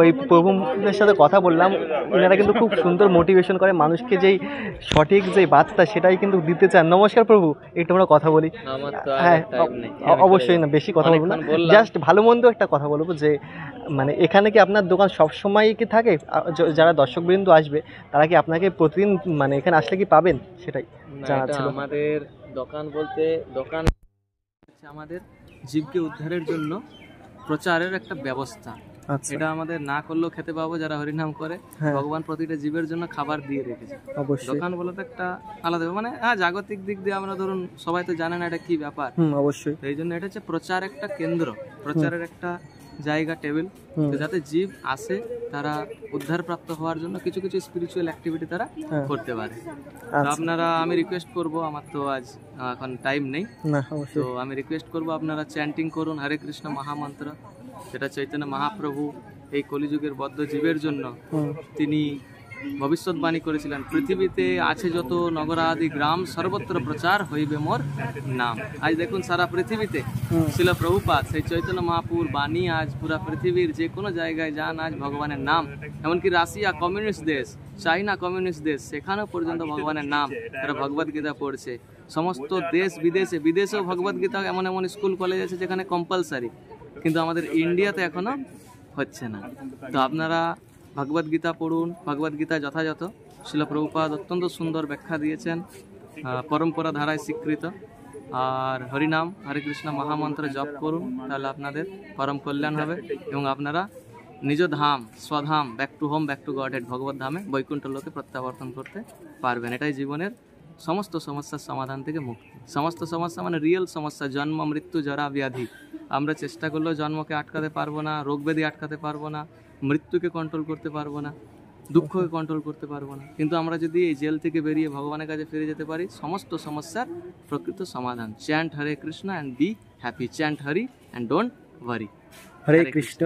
ওই প্রভুদের সাথে কথা বললাম, এনারা কিন্তু খুব সুন্দর মোটিভেশন করে মানুষকে, যেই সঠিক যেই বার্তা সেটাই কিন্তু দিতে চান। নমস্কার প্রভু, একটু আমরা কথা বলি। হ্যাঁ অবশ্যই, না বেশি কথা বলবো না, জাস্ট ভালো মন্দ একটা কথা বলবো যে মানে এখানে কি আপনার দোকান সবসময় কি থাকে? যারা দর্শকবৃন্দ আসবে তারা কি আপনাকে প্রতিদিন মানে এখানে আসলে কি পাবেন, সেটাই জানার ছিল। আমাদের দোকান বলতে দোকান আমাদের জীবকে উদ্ধারের জন্য প্রচারের একটা ব্যবস্থা। এটা আমাদের না করলেও খেতে পাবো যারা হরিনাম করে। ভগবান প্রতিটা জীবের জন্য খাবার দিয়ে রেখেছে। দোকান বলতে একটা আলাদা মানে জাগতিক দিক দিয়ে আমরা ধরুন সবাই তো জানে না এটা কি ব্যাপার। অবশ্যই, এই জন্য এটা হচ্ছে প্রচার একটা কেন্দ্র, প্রচারের একটা জায়গা, টেবিল, যাতে জীব আসে তারা উদ্ধার প্রাপ্ত হওয়ার জন্য কিছু কিছু স্পিরিচুয়াল অ্যাক্টিভিটি তারা করতে পারে। তো আপনারা, আমি রিকোয়েস্ট করব, আমার তো আজ এখন টাইম নেই, তো আমি রিকোয়েস্ট করব আপনারা চ্যান্টিং করুন হরে কৃষ্ণ মহামন্ত্র, যেটা চৈতন্য মহাপ্রভু এই কলিযুগের বদ্ধ জীবের জন্য তিনি ভবিষ্যৎবাণী করেছিলেন। পৃথিবীতে আছে যত নগরাদি গ্রাম সর্বত্র প্রচার হইবে মোর নাম। আজ দেখুন সারা পৃথিবীতে শিল প্রভুপাদ সেই চৈতন্য মহাপুর বাণী আজ পুরা পৃথিবীর যে কোনো জায়গায় যান আজ ভগবানের নাম। এমনকি রাশিয়া কমিউনিস্ট দেশ, চাইনা কমিউনিস্ট দেশ, সেখানেও পর্যন্ত ভগবানের নাম তারা ভগবদ গীতা পড়ছে। সমস্ত দেশ বিদেশেও ভগবদ গীতা, এমন এমন স্কুল কলেজ আছে যেখানে কম্পালসারি, কিন্তু আমাদের ইন্ডিয়াতে এখনো হচ্ছে না। তো আপনারা ভগবদ গীতা পড়ুন, ভগবদ গীতা যথাযথ শিল প্রভুপাদ অত্যন্ত সুন্দর ব্যাখ্যা দিয়েছেন, পরম্পরা ধারায় স্বীকৃত। আর হরিনাম হরে কৃষ্ণ মহামন্ত্র জপ করুন, তাহলে আপনাদের পরম কল্যাণ হবে এবং আপনারা নিজ ধাম, স্বধাম, back to home, back to Godhead, ভগবত ধামে বৈকুণ্ঠ লোকে প্রত্যাবর্তন করতে পারবেন। এটাই জীবনের সমস্ত সমস্যার সমাধান থেকে মুক্তি। সমস্ত সমস্যা মানে রিয়েল সমস্যা, জন্ম মৃত্যু জরা ব্যাধি। আমরা চেষ্টা করলেও জন্মকে আটকাতে পারবো না, রোগ ব্যাধি আটকাতে পারবো না, মৃত্যুকে কন্ট্রোল করতে পারবো না, দুঃখকে কন্ট্রোল করতে পারবো না। কিন্তু আমরা যদি এই জেল থেকে বেরিয়ে ভগবানের কাছে ফিরে যেতে পারি, সমস্ত সমস্যার প্রকৃত সমাধান। Chant Hare Krishna and be happy, chant Hari and don't worry. Hare Krishna.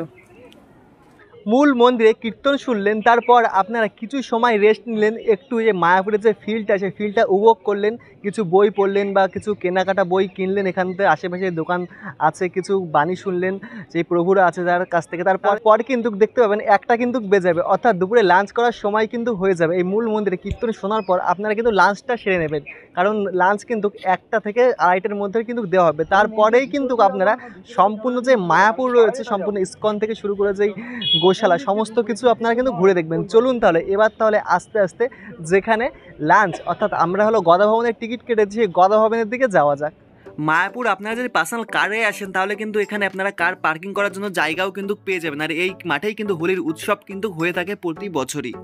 মূল মন্দিরে কীর্তন শুনলেন, তারপর আপনারা কিছু সময় রেস্ট নিলেন, একটু যে মায়াপুরের যে ফিল্ডটা আছে ফিল্ডটা উপভোগ করলেন, কিছু বই পড়লেন বা কিছু কেনাকাটা বই কিনলেন, এখান থেকে আশেপাশে দোকান আছে, কিছু বাণী শুনলেন যে প্রভুরা আছে যার কাছ থেকে। তারপর কিন্তু দেখতে পাবেন 1টা কিন্তু বেজে যাবে, অর্থাৎ দুপুরে লাঞ্চ করার সময় কিন্তু হয়ে যাবে। এই মূল মন্দিরে কীর্তন শোনার পর আপনারা কিন্তু লাঞ্চটা সেরে নেবেন, কারণ লাঞ্চ কিন্তু 1টা থেকে 2:30টার মধ্যে কিন্তু দেওয়া হবে। তারপরেই কিন্তু আপনারা সম্পূর্ণ যে মায়াপুর রয়েছে, সম্পূর্ণ ইস্কন থেকে শুরু করে যেই গোশালা সমস্ত কিছু আপনারা কিন্তু ঘুরে দেখবেন। চলুন তাহলে এবার আস্তে আস্তে যেখানে লাঞ্চ, অর্থাৎ আমরা হলো গদা ভবনের টিকিট কেটেছি, গদা ভবনের দিকে যাওয়া যাক। মায়াপুর আপনারা যদি পার্সোনাল কারে আসেন তাহলে কিন্তু এখানে আপনারা কার পার্কিং করার জন্য জায়গাও কিন্তু পেয়ে যাবেন। আর এই মাঠেই কিন্তু হোলির উৎসব কিন্তু হয়ে থাকে প্রতি বছরই।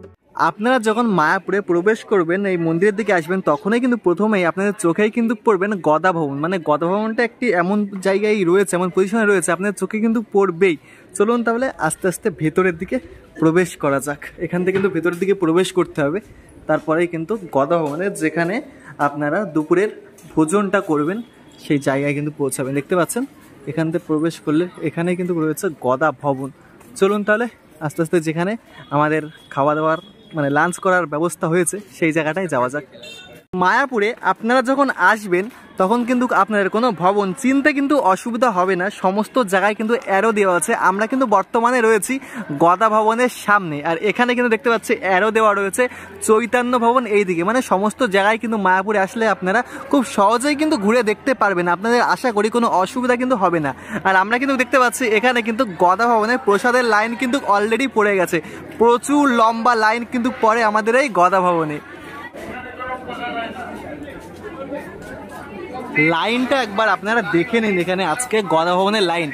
আপনারা যখন মায়াপুরে প্রবেশ করবেন, এই মন্দিরের দিকে আসবেন, তখনই কিন্তু প্রথমেই আপনাদের চোখেই কিন্তু পড়বেন গদা ভবন। মানে গদা ভবনটা একটি এমন জায়গায় রয়েছে, এমন পজিশনে রয়েছে, আপনাদের চোখে কিন্তু পড়বেই। চলুন তাহলে আস্তে আস্তে ভেতরের দিকে প্রবেশ করা যাক। এখান থেকে কিন্তু ভেতরের দিকে প্রবেশ করতে হবে, তারপরেই কিন্তু গদা ভবনের যেখানে আপনারা দুপুরের ভোজনটা করবেন সেই জায়গায় কিন্তু পৌঁছাবেন। দেখতে পাচ্ছেন এখান থেকে প্রবেশ করলে এখানে কিন্তু রয়েছে গদা ভবন। চলুন তাহলে আস্তে আস্তে যেখানে আমাদের খাওয়া দাওয়ার মানে লাঞ্চ করার ব্যবস্থা হয়েছে সেই জায়গাটায় যাওয়া যাক। মায়াপুরে আপনারা যখন আসবেন তখন কিন্তু আপনাদের কোনো ভবন চিনতে কিন্তু অসুবিধা হবে না, সমস্ত জায়গায় কিন্তু অ্যারো দেওয়া আছে। আমরা কিন্তু বর্তমানে রয়েছি গদা ভবনের সামনে, আর এখানে কিন্তু দেখতে পাচ্ছি অ্যারো দেওয়া রয়েছে চৈতন্য ভবন এইদিকে। মানে সমস্ত জায়গায় কিন্তু মায়াপুরে আসলে আপনারা খুব সহজেই কিন্তু ঘুরে দেখতে পারবেন, আপনাদের আশা করি কোনো অসুবিধা কিন্তু হবে না। আর আমরা কিন্তু দেখতে পাচ্ছি এখানে কিন্তু গদা ভবনের প্রসাদের লাইন কিন্তু অলরেডি পড়ে গেছে, প্রচুর লম্বা লাইন কিন্তু পড়ে আমাদের এই গদা ভবনে। লাইনটা একবার আপনারা দেখে নিন, এখানে আজকে গদা ভবনের লাইন,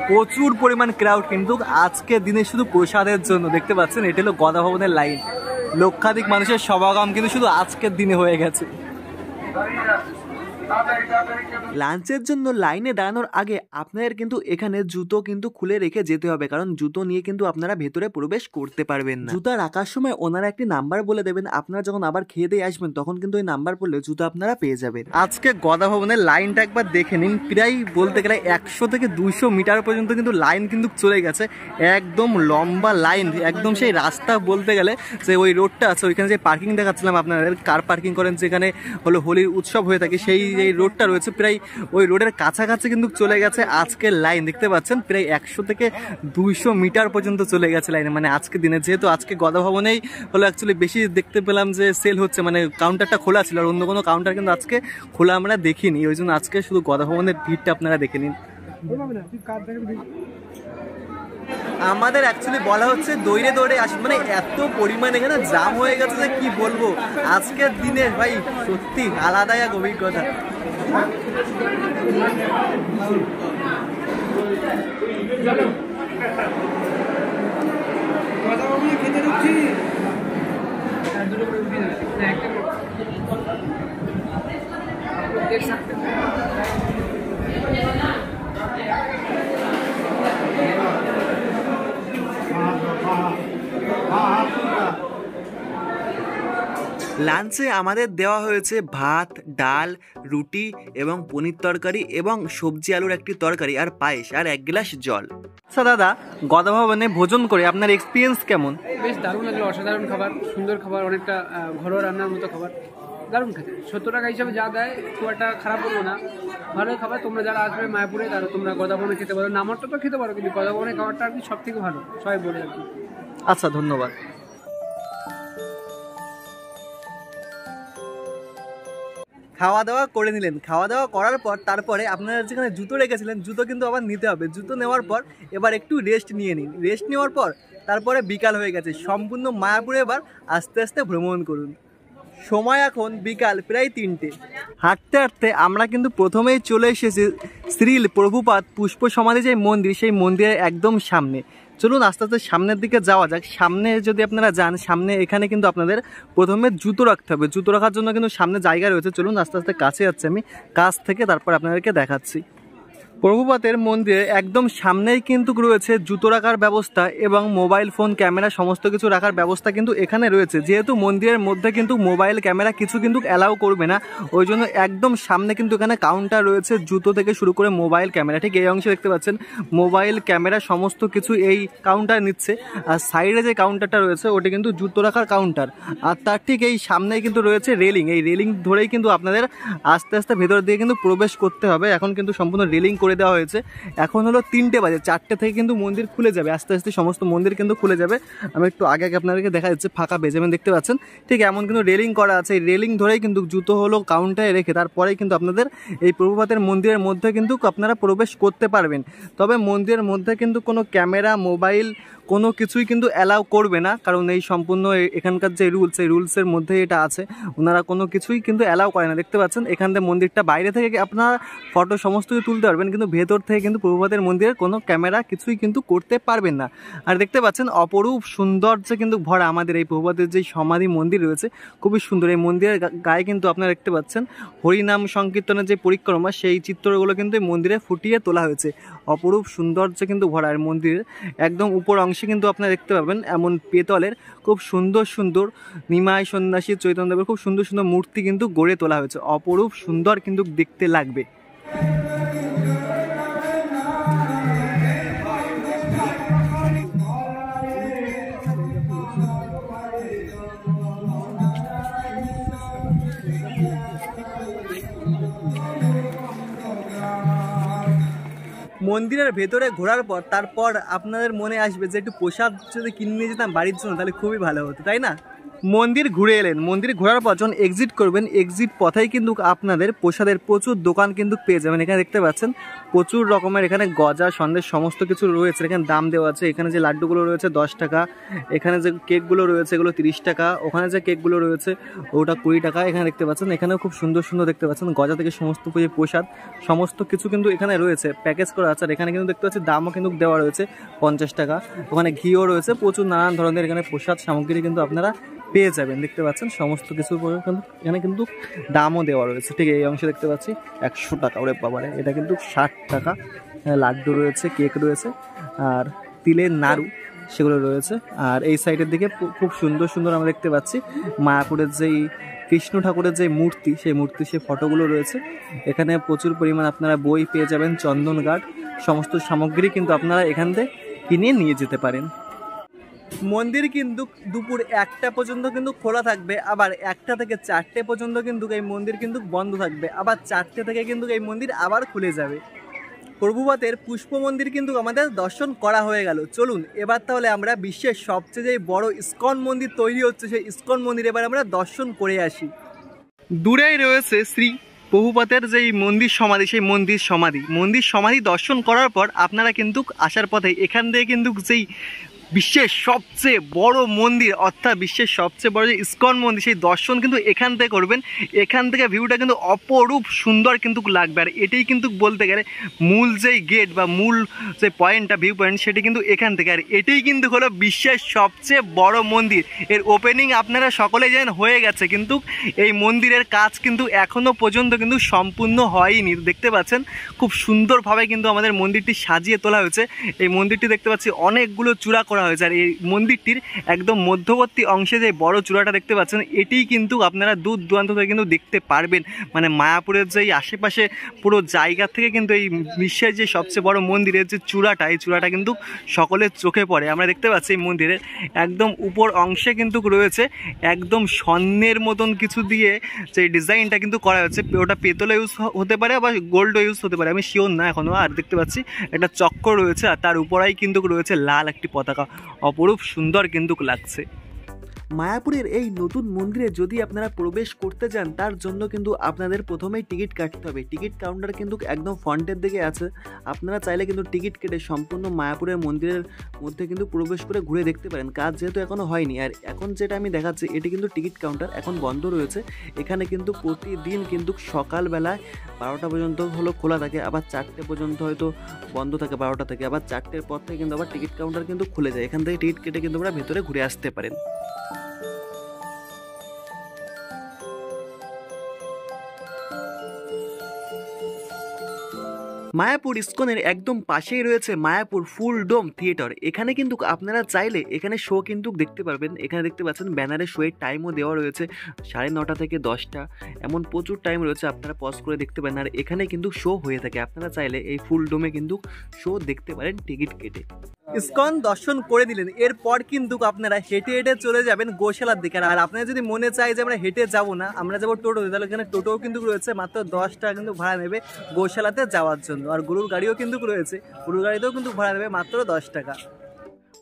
প্রচুর পরিমাণ ক্রাউড কিন্তু আজকে দিনে শুধু প্রসাদের জন্য। দেখতে পাচ্ছেন এটা হলো গদা ভবনের লাইন, লক্ষাধিক মানুষের সমাগম কিন্তু শুধু আজকের দিনে হয়ে গেছে। লাঞ্চের জন্য লাইনে দাঁড়ানোর আগে আপনাদের কিন্তু এখানে জুতো কিন্তু খুলে রেখে যেতে হবে, কারণ জুতো নিয়ে কিন্তু আপনারা ভেতরে প্রবেশ করতে পারবেন না। জুতা রাখার সময় ওনারা একটি নাম্বার বলে দেবেন, আপনারা যখন আবার খেয়ে দিয়ে আসবেন তখন কিন্তু ওই নাম্বার বললে জুতো আপনারা পেয়ে যাবেন। আজকে গদা ভবনের লাইনটা একবার দেখে নিন, প্রায় বলতে গেলে 100 থেকে 200 মিটার পর্যন্ত কিন্তু লাইন কিন্তু চলে গেছে, একদম লম্বা লাইন, একদম সেই রাস্তা বলতে গেলে যে ওই রোডটা আছে ওইখানে যে পার্কিং দেখাচ্ছিলাম আপনাদের, কার পার্কিং করেন যেখানে হলো হোলির উৎসব হয়ে থাকে, সেই এই রোডটা রয়েছে প্রায় ওই রোডের কাছাকাছি কিন্তু চলে গেছে আজকের লাইন। দেখতে পাচ্ছেন প্রায় 100 থেকে 200 মিটার পর্যন্ত চলে গেছে লাইনে। মানে আজকে দিনে যেহেতু আজকে গদা ভবনেই হলো অ্যাকচুয়ালি বেশি দেখতে পেলাম যে সেল হচ্ছে, মানে কাউন্টারটা খোলা ছিল, আর অন্য কোনো কাউন্টার কিন্তু আজকে খোলা আমরা দেখিনি, ওই জন্য আজকে শুধু গদা ভবনের ভিড়টা আপনারা দেখে নিন। আমাদের অ্যাকচুয়ালি বলা হচ্ছে দৌড়ে দৌড়ে আসুন, মানে এত পরিমাণ এখানে জাম হয়ে গেছে যে কি বলবো। আজকের দিনে ভাই সত্যি আলাদাই এক অভিজ্ঞতা। লাঞ্চে আমাদের দেওয়া হয়েছে ভাত, ডাল, রুটি এবং পনির তরকারি এবং সবজি আলুর একটি তরকারি আর পায়েস আর 1 গ্লাস জল। আচ্ছা দাদা, গদা ভবনে ভোজন করে আপনার এক্সপিরিয়েন্স কেমন? বেশ দারুণ লাগলো, অসাধারণ খাবার, সুন্দর খাবার, অনেকটা ঘরোয়া রান্নার মতো খাবার, দারুণ খেতে। 70 টাকা হিসাবে যা দেয় খুব একটা খারাপ বলবো না, ভালো খাবার। তোমরা যারা আসবে মায়াপুরে তারা তোমরা গদা ভবনে খেতে পারো, নামটা তো খেতে পারো, কিন্তু গদা ভবনের খাবারটা আর কি সব থেকে ভালো, সবাই বলে আর কি। আচ্ছা, ধন্যবাদ। খাওয়া দাওয়া করে নিলেন, খাওয়া দাওয়া করার পর তারপরে আপনারা যেখানে জুতো রেখেছিলেন জুতো কিন্তু আবার নিতে হবে। জুতো নেওয়ার পর এবার একটু রেস্ট নিয়ে নিন, রেস্ট নেওয়ার পর তারপরে বিকাল হয়ে গেছে, সম্পূর্ণ মায়াপুরে এবার আস্তে আস্তে ভ্রমণ করুন। সময় এখন বিকাল প্রায় 3টে। হাঁটতে হাঁটতে আমরা কিন্তু প্রথমেই চলে এসেছি শ্রীল প্রভুপাদ পুষ্প সমাধি যে মন্দির, সেই মন্দিরের একদম সামনে। চলুন আস্তে আস্তে সামনের দিকে যাওয়া যাক। সামনে যদি আপনারা যান, সামনে এখানে কিন্তু আপনাদের প্রথমে জুতো রাখতে হবে, জুতো রাখার জন্য কিন্তু সামনে জায়গা রয়েছে। চলুন আস্তে আস্তে কাছে যাচ্ছি আমি, কাছ থেকে তারপর আপনাদেরকে দেখাচ্ছি। প্রভুপাতের মন্দিরের একদম সামনেই কিন্তু রয়েছে জুতো রাখার ব্যবস্থা এবং মোবাইল ফোন ক্যামেরা সমস্ত কিছু রাখার ব্যবস্থা কিন্তু এখানে রয়েছে। যেহেতু মন্দিরের মধ্যে কিন্তু মোবাইল ক্যামেরা কিছু কিন্তু অ্যালাউ করবে না, ওই জন্য একদম সামনে কিন্তু এখানে কাউন্টার রয়েছে, জুতো থেকে শুরু করে মোবাইল ক্যামেরা। ঠিক এই অংশে দেখতে পাচ্ছেন মোবাইল ক্যামেরা সমস্ত কিছু এই কাউন্টার নিচ্ছে। আর সাইডে যে কাউন্টারটা রয়েছে ওটা কিন্তু জুতো রাখার কাউন্টার। আর তার ঠিক এই সামনেই কিন্তু রয়েছে রেলিং, এই রেলিং ধরেই কিন্তু আপনাদের আস্তে আস্তে ভেতর দিয়ে কিন্তু প্রবেশ করতে হবে। এখন কিন্তু সম্পূর্ণ রেলিং করে দেওয়া হয়েছে। এখন হলো 3টে বাজে, 4টে থেকে কিন্তু মন্দির খুলে যাবে, আস্তে আস্তে সমস্ত মন্দির কিন্তু খুলে যাবে। আমি একটু আগে আগে আপনাদেরকে দেখা যাচ্ছে ফাঁকা বেজেমেন দেখতে পাচ্ছেন, ঠিক এমন কিন্তু রেলিং করা আছে। এই রেলিং ধরেই কিন্তু জুতো হলো কাউন্টারে রেখে তারপরেই কিন্তু আপনাদের এই প্রভুপাতের মন্দিরের মধ্যে কিন্তু আপনারা প্রবেশ করতে পারবেন। তবে মন্দিরের মধ্যে কিন্তু কোনো ক্যামেরা মোবাইল কোনো কিছুই কিন্তু অ্যালাউ করবে না, কারণ এই সম্পূর্ণ এখানকার যে রুলস, এই রুলসের মধ্যে এটা আছে, ওনারা কোনো কিছুই কিন্তু অ্যালাউ করে না। দেখতে পাচ্ছেন এখান থেকে মন্দিরটা বাইরে থেকে আপনারা ফটো সমস্ত কিছু তুলতে পারবেন, কিন্তু ভেতর থেকে কিন্তু প্রভুপাতের মন্দিরের কোনো ক্যামেরা কিছুই কিন্তু করতে পারবেন না। আর দেখতে পাচ্ছেন অপরূপ সৌন্দর্যে কিন্তু ভরা আমাদের এই প্রভুপাতের যে সমাধি মন্দির রয়েছে, খুবই সুন্দর। এই মন্দিরের গায়ে কিন্তু আপনারা দেখতে পাচ্ছেন হরিনাম সংকীর্তনের যে পরিক্রমা, সেই চিত্রগুলো কিন্তু এই মন্দিরে ফুটিয়ে তোলা হয়েছে। অপরূপ সৌন্দর্যে কিন্তু ভরা এই মন্দিরের একদম উপর অংশে কিন্তু আপনারা দেখতে পাবেন এমন পেতলের খুব সুন্দর সুন্দর নিমাই সন্ন্যাসী চৈতন্যদেবের খুব সুন্দর সুন্দর মূর্তি কিন্তু গড়ে তোলা হয়েছে। অপরূপ সুন্দর কিন্তু দেখতে লাগবে। মন্দিরের ভেতরে ঘোরার পর তারপর আপনাদের মনে আসবে যে একটু প্রসাদ যদি কিনে নিয়ে যেতাম বাড়ির জন্য তাহলে খুবই ভালো হতো, তাই না? মন্দির ঘুরে এলেন, মন্দির ঘোরার পর যখন এক্সিট করবেন, এক্সিট পথেই কিন্তু আপনাদের প্রসাদের প্রচুর দোকান কিন্তু পেয়ে যাবেন। এখানে দেখতে পাচ্ছেন প্রচুর রকমের এখানে গজা সন্দেশ সমস্ত কিছু রয়েছে। এখানে দাম দেওয়া আছে। এখানে যে লাড্ডুগুলো রয়েছে 10 টাকা, এখানে যে কেকগুলো রয়েছে এগুলো 30 টাকা, ওখানে যে কেকগুলো রয়েছে ওটা 20 টাকা। এখানে দেখতে পাচ্ছেন এখানেও খুব সুন্দর সুন্দর দেখতে পাচ্ছেন গজা থেকে সমস্ত প্রসাদ সমস্ত কিছু কিন্তু এখানে রয়েছে, প্যাকেজ করা আছে। আর এখানে কিন্তু দেখতে পাচ্ছি দামও কিন্তু দেওয়া রয়েছে 50 টাকা। ওখানে ঘিও রয়েছে, প্রচুর নানান ধরনের এখানে প্রসাদ সামগ্রী কিন্তু আপনারা পেয়ে যাবেন। দেখতে পাচ্ছেন সমস্ত কিছুর এখানে কিন্তু দামও দেওয়া রয়েছে। ঠিক এই অংশে দেখতে পাচ্ছি 100 টাকা, ওরে বাবারে, এটা কিন্তু 60 টাকা। লাড্ডু রয়েছে, কেক রয়েছে আর তিলের নাড়ু সেগুলো রয়েছে। আর এই সাইডের দিকে খুব সুন্দর সুন্দর আমরা দেখতে পাচ্ছি মায়াপুরের যেই কৃষ্ণ ঠাকুরের যে মূর্তি, সেই মূর্তি সেই ফটোগুলো রয়েছে। এখানে প্রচুর পরিমাণ আপনারা বই পেয়ে যাবেন, চন্দন কাঠ সমস্ত সামগ্রী কিন্তু আপনারা এখান থেকে কিনে নিয়ে যেতে পারেন। মন্দির কিন্তু দুপুর 1টা পর্যন্ত কিন্তু খোলা থাকবে, আবার 1টা থেকে 4টে পর্যন্ত কিন্তু এই মন্দির কিন্তু বন্ধ থাকবে, আবার 4টে থেকে কিন্তু এই মন্দির আবার খুলে যাবে। প্রভুপাতের পুষ্প মন্দির কিন্তু আমাদের দর্শন করা হয়ে গেল। চলুন এবার তাহলে আমরা বিশ্বের সবচেয়ে যে বড় ইস্কন মন্দির তৈরি হচ্ছে সেই ইস্কন মন্দির এবার আমরা দর্শন করে আসি। দূরেই রয়েছে শ্রী প্রভুপাতের যেই মন্দির সমাধি, সেই মন্দির সমাধি দর্শন করার পর আপনারা কিন্তু আসার পথে এখান থেকে কিন্তু যেই বিশ্বের সবচেয়ে বড় মন্দির অর্থাৎ বিশ্বের সবচেয়ে বড় যে ইস্কন মন্দির সেই দর্শন কিন্তু এখান থেকে করবেন। এখান থেকে ভিউটা কিন্তু অপরূপ সুন্দর কিন্তু লাগবে। আর এটাই কিন্তু বলতে গেলে মূল যেই গেট বা মূল যে পয়েন্টটা, ভিউ পয়েন্ট, সেটি কিন্তু এখান থেকে। আর এটাই কিন্তু হলো বিশ্বের সবচেয়ে বড় মন্দির। এর ওপেনিং আপনারা সকলেই জানেন হয়ে গেছে, কিন্তু এই মন্দিরের কাজ কিন্তু এখনও পর্যন্ত কিন্তু সম্পূর্ণ হয়নি। দেখতে পাচ্ছেন খুব সুন্দরভাবে কিন্তু আমাদের মন্দিরটি সাজিয়ে তোলা হয়েছে। এই মন্দিরটি দেখতে পাচ্ছি অনেকগুলো চূড়া করা হয়েছে। আর এই মন্দিরটির একদম মধ্যবর্তী অংশে যে বড় চূড়াটা দেখতে পাচ্ছেন এটিই কিন্তু আপনারা দূর দূরান্ত থেকে কিন্তু দেখতে পারবেন। মানে মায়াপুরের যে আশেপাশে পুরো জায়গা থেকে কিন্তু এই বিশ্বের যে সবচেয়ে বড় মন্দিরের যে চূড়াটা, এই চূড়াটা কিন্তু সকলের চোখে পড়ে। আমরা দেখতে পাচ্ছি এই মন্দিরের একদম উপর অংশে কিন্তু রয়েছে একদম স্বর্ণের মতন কিছু দিয়ে যে ডিজাইনটা কিন্তু করা হয়েছে। ওটা পেতলে ইউজ হতে পারে বা গোল্ডও ইউজ হতে পারে, আমি শিওর না এখনও। আর দেখতে পাচ্ছি একটা চক্র রয়েছে আর তার উপরেই কিন্তু রয়েছে লাল একটি পতাকা। অপরূপ সুন্দর কিন্তু লাগছে। মায়াপুরের এই নতুন মন্দিরে যদি আপনারা প্রবেশ করতে চান তার জন্য কিন্তু আপনাদের প্রথমেই টিকিট কাটতে হবে। টিকিট কাউন্টার কিন্তু একদম ফ্রন্টের দিকে আছে। আপনারা চাইলে কিন্তু টিকিট কেটে সম্পূর্ণ মায়াপুরের মন্দিরের মধ্যে কিন্তু প্রবেশ করে ঘুরে দেখতে পারেন। কাজ যেহেতু এখনও হয়নি। আর এখন যেটা আমি দেখাচ্ছি এটি কিন্তু টিকিট কাউন্টার এখন বন্ধ রয়েছে। এখানে কিন্তু প্রতিদিন কিন্তু সকালবেলায় 12টা পর্যন্ত হলো খোলা থাকে, আবার 4টে পর্যন্ত হয়তো বন্ধ থাকে 12টা থেকে, আবার 4টের পর থেকে কিন্তু আবার টিকিট কাউন্টার কিন্তু খুলে যায়। এখান থেকে টিকিট কেটে কিন্তু আপনারা ভেতরে ঘুরে আসতে পারেন। মায়াপুর ইস্কনের একদম পাশেই রয়েছে মায়াপুর ফুল ডোম থিয়েটার। এখানে কিন্তু আপনারা চাইলে এখানে শো কিন্তু দেখতে পারবেন। এখানে দেখতে পাচ্ছেন ব্যানারে শোয়ের টাইমও দেওয়া রয়েছে 9:30 থেকে 10টা, এমন প্রচুর টাইম রয়েছে, আপনারা পজ করে দেখতে পারেন। আর এখানে কিন্তু শো হয়ে থাকে, আপনারা চাইলে এই ফুল ডোমে কিন্তু শো দেখতে পারেন টিকিট কেটে। ইস্কন দর্শন করে দিলেন, এরপর কিন্তু আপনারা হেঁটে হেঁটে চলে যাবেন গোশালার দিকে। আর আপনারা যদি মনে চাই যে আমরা হেঁটে যাব না, আমরা যাবো টোটোতে, তাহলে এখানে টোটোও কিন্তু রয়েছে, মাত্র 10 টাকা কিন্তু ভাড়া নেবে গোশালাতে যাওয়ার জন্য। আর গরুর গাড়িও কিন্তু রয়েছে, গরুর গাড়িতেও কিন্তু ভাড়া নেবে মাত্র 10 টাকা।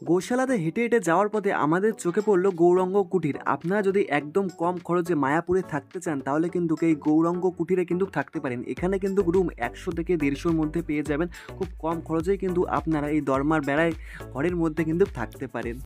গোশালাতে হেঁটে হেঁটে যাওয়ার পথে আমাদের চোখে পড়লো গৌরাঙ্গ কুটির। আপনারা যদি একদম কম খরচে মায়াপুরে থাকতে চান তাহলে কিন্তু এই গৌরাঙ্গ কুটিরে কিন্তু থাকতে পারেন। এখানে কিন্তু রুম 100 থেকে 150-র মধ্যে পেয়ে যাবেন। খুব কম খরচেই কিন্তু আপনারা এই দরমার বেড়ায় ঘরের মধ্যে কিন্তু থাকতে পারেন।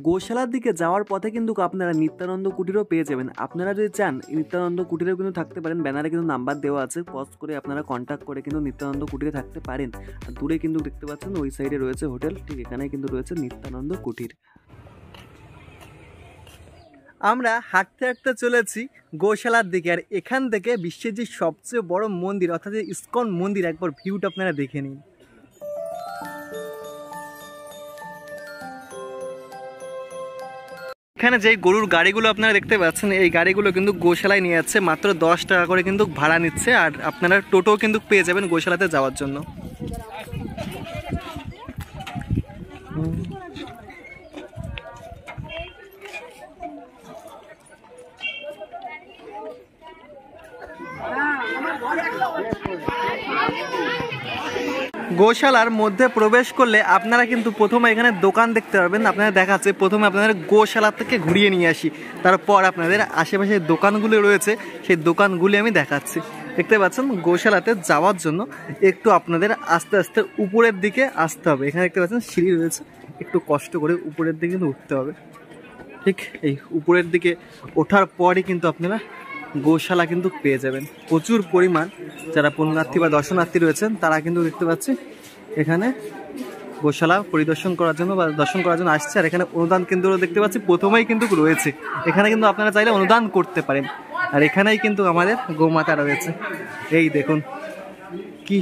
গোশালার দিকে যাওয়ার পথে কিন্তু আপনারা নিত্যানন্দ কুটিরও পেয়ে যাবেন। আপনারা যদি চান নিত্যানন্দ কুটিরেও কিন্তু থাকতে পারেন, ব্যানারে কিন্তু নাম্বার দেওয়া আছে, পজ করে আপনারা কন্ট্যাক্ট করে কিন্তু নিত্যানন্দ কুটিরে থাকতে পারেন। আর দূরে কিন্তু দেখতে পাচ্ছেন ওই সাইডে রয়েছে হোটেল, ঠিক এখানে কিন্তু রয়েছে নিত্যানন্দ কুটির। আমরা হাঁটতে হাঁটতে চলেছি গোশালার দিকে। আর এখান থেকে বিশ্বের যে সবচেয়ে বড় মন্দির অর্থাৎ যে ইস্কন মন্দির, একবার ভিউটা আপনারা দেখে নিন। এখানে যে গরুর গাড়িগুলো আপনারা দেখতে পাচ্ছেন এই গাড়িগুলো কিন্তু গোশালায় নিয়ে যাচ্ছে, মাত্র 10 টাকা করে কিন্তু ভাড়া নিচ্ছে। আর আপনারা টোটো কিন্তু পেয়ে যাবেন গোশালাতে যাওয়ার জন্য। গোশালার মধ্যে প্রবেশ করলে আপনারা কিন্তু প্রথমে এখানে দোকান দেখতে পারবেন। আপনারা দেখাচ্ছে প্রথমে আপনাদের গোশালা থেকে ঘুরিয়ে নিয়ে আসি, তারপর আপনাদের আশেপাশে দোকানগুলি রয়েছে সেই দোকানগুলি আমি দেখাচ্ছি। দেখতে পাচ্ছেন গোশালাতে যাওয়ার জন্য একটু আপনাদের আস্তে আস্তে উপরের দিকে আসতে হবে। এখানে দেখতে পাচ্ছেন সিঁড়ি রয়েছে, একটু কষ্ট করে উপরের দিকে কিন্তু উঠতে হবে। ঠিক এই উপরের দিকে ওঠার পরই কিন্তু আপনারা গোশালা কিন্তু পেয়ে যাবেন। প্রচুর পরিমাণ যারা পুণ্যার্থী বা দর্শনার্থী রয়েছেন তারা কিন্তু দেখতে পাচ্ছি এখানে গোশালা পরিদর্শন করার জন্য বা দর্শন করার জন্য আসছে। আর এখানে অনুদান কেন্দ্র দেখতে পাচ্ছি প্রথমেই কিন্তু রয়েছে, এখানে কিন্তু আপনারা চাইলে অনুদান করতে পারেন। আর এখানেই কিন্তু আমাদের গোমাতা রয়েছে। এই দেখুন কি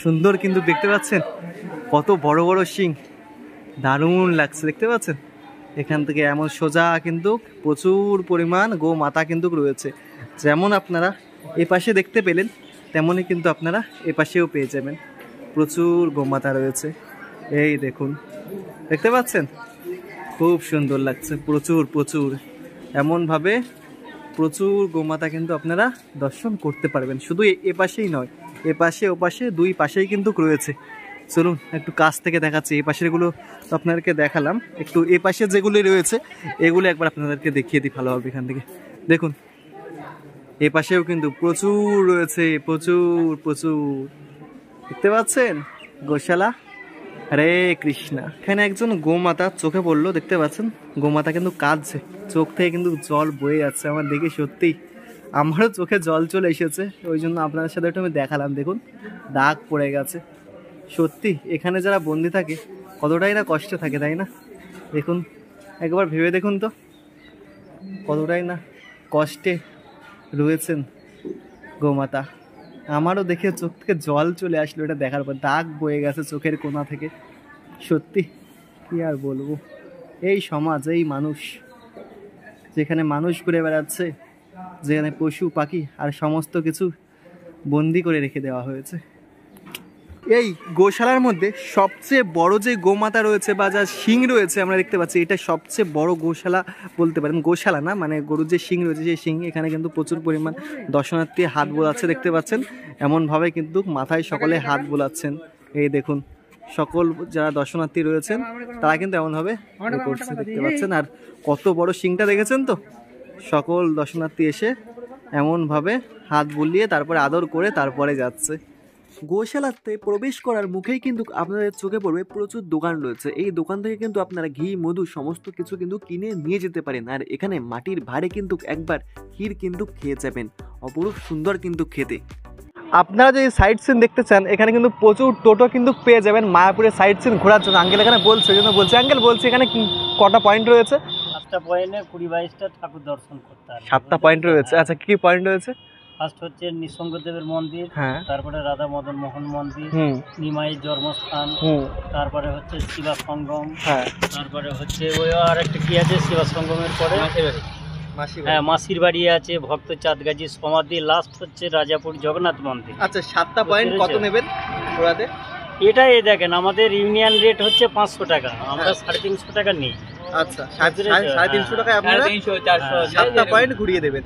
সুন্দর কিন্তু দেখতে পাচ্ছেন, কত বড় বড় শিং, দারুণ লাগছে দেখতে পাচ্ছেন। এখান থেকে এমন সোজা কিন্তু প্রচুর পরিমাণ গোমাতা কিন্তু রয়েছে। যেমন আপনারা এ পাশে দেখতে পেলেন তেমনই কিন্তু আপনারা এ পাশেও পেয়ে যাবেন। প্রচুর গোমাতা রয়েছে, এই দেখুন দেখতে পাচ্ছেন, খুব সুন্দর লাগছে। প্রচুর প্রচুর এমনভাবে প্রচুর গোমাতা কিন্তু আপনারা দর্শন করতে পারবেন। শুধু এ পাশেই নয়, এ পাশে ও পাশে দুই পাশেই কিন্তু রয়েছে। চলুন একটু কাছ থেকে দেখাচ্ছি। এই পাশেরগুলো তো আপনাদেরকে দেখালাম, একটু এ পাশে যেগুলি রয়েছে এগুলো একবার আপনাদেরকে দেখিয়ে দিই ভালোভাবে। এখান থেকে দেখুন এ পাশেও কিন্তু প্রচুর রয়েছে, প্রচুর প্রচুর দেখতে পাচ্ছেন গোশালা। হরে কৃষ্ণা। এখানে একজন গোমাতা চোখে পড়লো, দেখতে পাচ্ছেন গোমাতা কিন্তু কাঁদছে, চোখ থেকে কিন্তু জল বয়ে যাচ্ছে। আমার দেখে সত্যিই আমারও চোখে জল চলে এসেছে, ওই জন্য আপনাদের সাথে একটু আমি দেখালাম। দেখুন দাগ পড়ে গেছে। সত্যি এখানে যারা বন্দি থাকে কতটাই না কষ্ট থাকে, তাই না? দেখুন একবার ভেবে দেখুন তো কতটাই না কষ্টে রয়েছেন গোমাতা। আমারও দেখে চোখ থেকে জল চলে আসলো এটা দেখার পর, দাগ বয়ে গেছে চোখের কোণা থেকে। সত্যি কি আর বলবো, এই সমাজ, এই মানুষ, যেখানে মানুষ ঘুরে বেড়াচ্ছে, যেখানে পশু পাখি আর সমস্ত কিছু বন্দি করে রেখে দেওয়া হয়েছে। এই গোশালার মধ্যে সবচেয়ে বড় যে গোমাতা রয়েছে বা যা শিং রয়েছে আমরা দেখতে পাচ্ছি, এটা সবচেয়ে বড় গোশালা বলতে পারেন। গোশালা না, মানে গরুর যে শিং রয়েছে সেই শিং। এখানে কিন্তু প্রচুর পরিমাণ দর্শনার্থী হাত বোলাচ্ছে দেখতে পাচ্ছেন। এমনভাবে কিন্তু মাথায় সকলে হাত বোলাচ্ছেন। এই দেখুন সকল যারা দর্শনার্থী রয়েছেন তারা কিন্তু এমনভাবে করছে দেখতে পাচ্ছেন। আর কত বড় শিংটা দেখেছেন তো, সকল দর্শনার্থী এসে এমনভাবে হাত বুলিয়ে তারপরে আদর করে তারপরে যাচ্ছে। গোশালাতে প্রবেশ করার মুখেই কিন্তু আপনাদের চোখে পড়বে প্রচুর দোকান রয়েছে। এই দোকান থেকে কিন্তু আপনারা ঘি, মধু সমস্ত কিছু কিন্তু কিনে নিয়ে যেতে পারেন। আর এখানে মাটির ভাড়ে কিন্তু একবার ক্ষীর কিন্তু খেয়ে যাবেন, অপরূপ সুন্দর কিন্তু খেতে। আপনারা যদি সাইট সিন দেখতে চান এখানে কিন্তু প্রচুর টোটো কিন্তু পেয়ে যাবেন মায়াপুরের সাইট সিন ঘোরার জন্য। আঙ্কেল এখানে বলছে, ওই জন্য বলছে। আঙ্কেল বলছে এখানে কটা পয়েন্ট রয়েছে? 7টা পয়েন্টে 20-22টা ঠাকুর দর্শন করতে হবে। 7টা পয়েন্ট রয়েছে। আচ্ছা কি পয়েন্ট রয়েছে? ফার্স্ট হচ্ছে নৃসিংহদেবের মন্দির, হ্যাঁ, তারপরে রাধা মদন মোহন মন্দির, নিমাইয়ের জন্মস্থান, তারপরে হচ্ছে শিবা সঙ্গম, হ্যাঁ, তারপরে হচ্ছে ওই আর একটা কি আছে শিবা সঙ্গমের পরে হ্যাঁ মাসির বাড়ি আছে, ভক্ত চাঁদগাজির সমাধি, লাস্ট হচ্ছে রাজাপুর জগন্নাথ মন্দির। আচ্ছা 7টা পয়েন্ট কত নেবেন ঘোরাতে? এটাই দেখেন আমাদের ইউনিয়ন রেট হচ্ছে 500 টাকা, আমরা 350 টাকা নিই। আচ্ছা 350 টাকায় আপনারা 7টা পয়েন্ট ঘুরিয়ে দেবেন।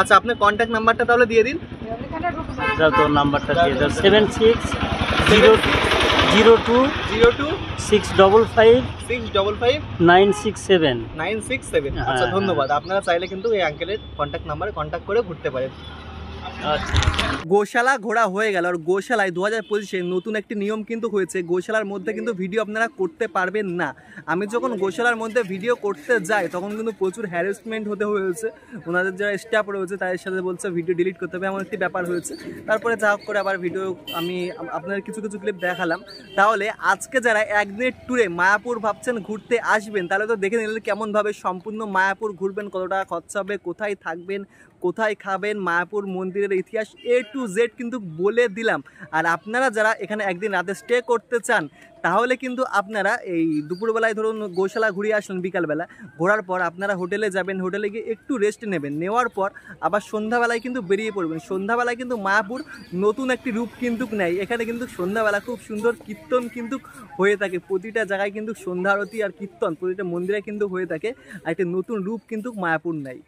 আচ্ছা আপনার কন্ট্যাক্ট নাম্বারটা তাহলে দিয়ে দিন। দাও তো নাম্বারটা দিয়ে দাও। 7602-655-967। আচ্ছা ধন্যবাদ। আপনারা চাইলে কিন্তু এই আঙ্কেলের কন্ট্যাক্ট নাম্বারে কন্ট্যাক্ট করে ঘুরতে পারেন। গোশালা ঘোরা হয়ে গেল। আর গোশালায় 2025-এ নতুন একটি নিয়ম কিন্তু হয়েছে, গোশালার মধ্যে কিন্তু ভিডিও আপনারা করতে পারবেন না। আমি যখন গোশালার মধ্যে ভিডিও করতে যাই তখন কিন্তু প্রচুর হ্যারাসমেন্ট হতে হয়েছে। ওনাদের যারা স্টাফ রয়েছে তাদের সাথে বলছে ভিডিও ডিলিট করতে হবে, এমন একটি ব্যাপার হয়েছে। তারপরে যা হোক করে আবার ভিডিও আমি আপনাদের কিছু কিছু ক্লিপ দেখালাম। তাহলে আজকে যারা একদিনের ট্যুরে মায়াপুর ভাবছেন ঘুরতে আসবেন তাহলে তো দেখে নিলেন কেমনভাবে সম্পূর্ণ মায়াপুর ঘুরবেন, কত টাকা খরচা হবে, কোথায় থাকবেন, কোথায় খাবেন, মায়াপুর মন্দিরের ইতিহাস A to Z কিন্তু বলে দিলাম। আর আপনারা যারা এখানে একদিন রাতে স্টে করতে চান তাহলে কিন্তু আপনারা এই দুপুরবেলায় ধরুন গোশালা ঘুরিয়ে আসলেন, বিকালবেলা ঘোরার পর আপনারা হোটেলে যাবেন, হোটেলে গিয়ে একটু রেস্ট নেবেন, নেওয়ার পর আবার সন্ধ্যাবেলায় কিন্তু বেরিয়ে পড়বেন। সন্ধ্যাবেলায় কিন্তু মায়াপুর নতুন একটি রূপ কিন্তু নেয়। এখানে কিন্তু সন্ধ্যাবেলা খুব সুন্দর কীর্তন কিন্তু হয়ে থাকে, প্রতিটা জায়গায় কিন্তু সন্ধ্যা আরতি আর কীর্তন প্রতিটা মন্দিরে কিন্তু হয়ে থাকে। আর একটি নতুন রূপ কিন্তু মায়াপুর নেয়।